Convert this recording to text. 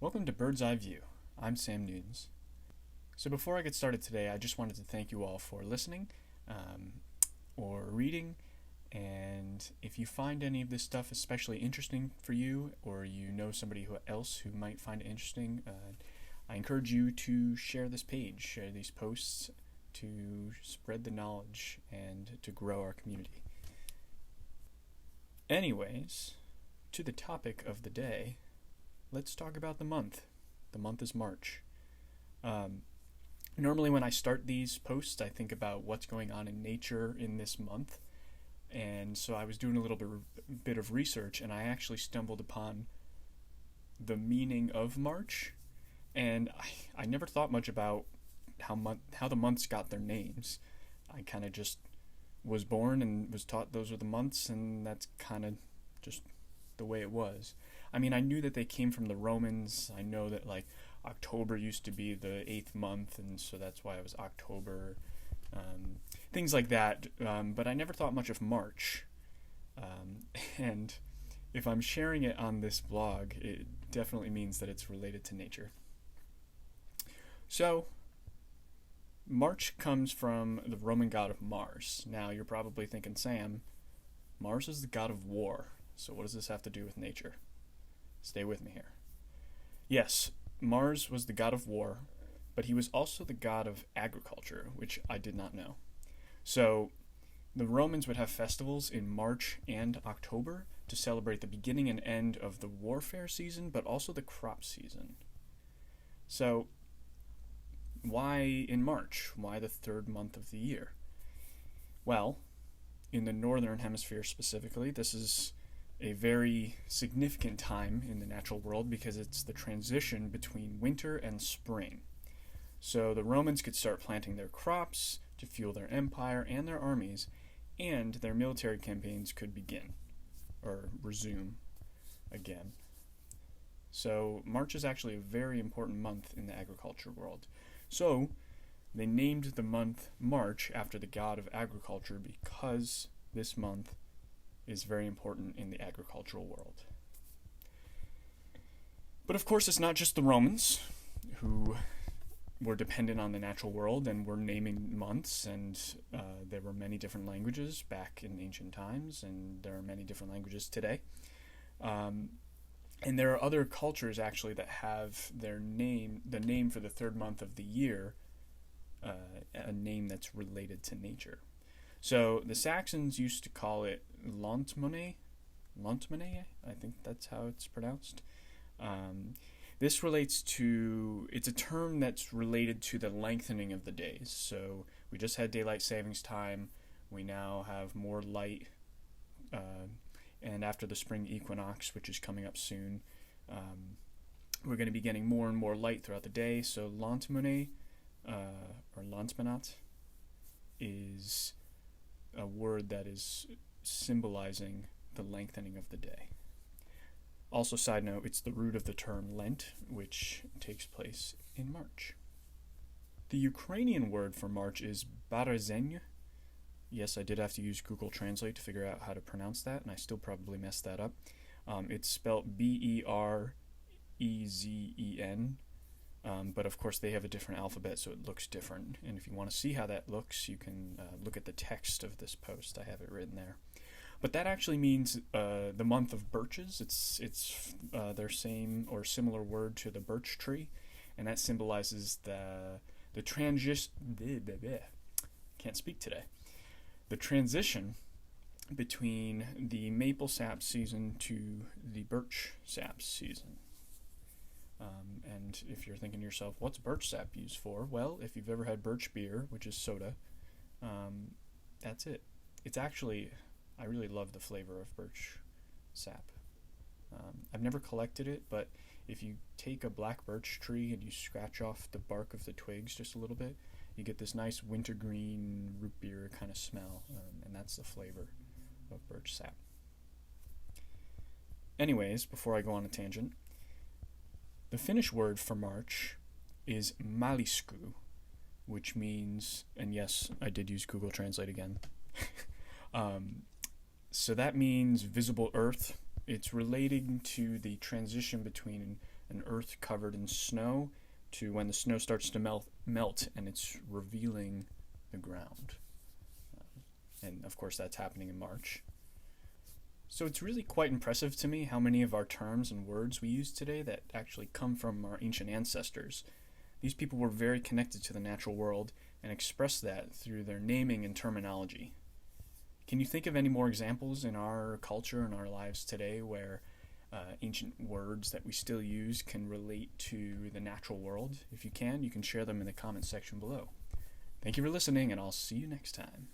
Welcome to Bird's Eye View. I'm Sam Newtons. So before I get started today, I just wanted to thank you all for listening or reading. And if you find any of this stuff especially interesting for you, or you know somebody else who might find it interesting, I encourage you to share this page, share these posts to spread the knowledge and to grow our community. Anyways, to the topic of the day, let's talk about the month. The month is March. Normally when I start these posts, I think about what's going on in nature in this month. And so I was doing a little bit of research, and I actually stumbled upon the meaning of March. And I never thought much about how the months got their names. I kind of just was born and was taught those were the months, and that's kind of just the way it was. I mean, I knew that they came from the Romans. I know that October used to be the 8th month, and so that's why it was October. Things like that, but I never thought much of March. And if I'm sharing it on this blog, it definitely means that it's related to nature. So, March comes from the Roman god of Mars. Now, you're probably thinking, Sam, Mars is the god of war, so what does this have to do with nature? Stay with me here. Yes, Mars was the god of war, but he was also the god of agriculture, which I did not know. So, the Romans would have festivals in March and October to celebrate the beginning and end of the warfare season, but also the crop season. So, why in March? Why the third month of the year? Well, in the northern hemisphere specifically, this is a very significant time in the natural world because it's the transition between winter and spring. So the Romans could start planting their crops to fuel their empire and their armies, and their military campaigns could begin, or resume again. So March is actually a very important month in the agriculture world. So they named the month March after the god of agriculture because this month is very important in the agricultural world. But of course, it's not just the Romans who were dependent on the natural world and were naming months, and there were many different languages back in ancient times, and there are many different languages today. And there are other cultures actually that have the name for the third month of the year, a name that's related to nature. So the Saxons used to call it Lontmone, I think that's how it's pronounced. This relates to, it's a term that's related to the lengthening of the days. So we just had daylight savings time, we now have more light, and after the spring equinox, which is coming up soon, we're going to be getting more and more light throughout the day. So Lontmone, or Lontmanat, is a word that is symbolizing the lengthening of the day. Also, side note, it's the root of the term Lent, which takes place in March. The Ukrainian word for March is Berezень. Yes, I did have to use Google Translate to figure out how to pronounce that, and I still probably messed that up. It's spelled Berezen, but of course they have a different alphabet, so it looks different. And if you want to see how that looks, you can look at the text of this post. I have it written there. But that actually means the month of birches. It's their same or similar word to the birch tree, and that symbolizes the transition. Can't speak today. The transition between the maple sap season to the birch sap season. And if you're thinking to yourself, what's birch sap used for? Well, if you've ever had birch beer, which is soda, that's it. It's actually, I really love the flavor of birch sap. I've never collected it, but if you take a black birch tree and you scratch off the bark of the twigs just a little bit, you get this nice wintergreen root beer kind of smell, and that's the flavor of birch sap. Anyways, before I go on a tangent, the Finnish word for March is Maalisku, which means, and yes, I did use Google Translate again. So that means visible earth. It's relating to the transition between an earth covered in snow to when the snow starts to melt and it's revealing the ground. And of course, that's happening in March. So it's really quite impressive to me how many of our terms and words we use today that actually come from our ancient ancestors. These people were very connected to the natural world and expressed that through their naming and terminology. Can you think of any more examples in our culture and our lives today where ancient words that we still use can relate to the natural world? If you can share them in the comments section below. Thank you for listening, and I'll see you next time.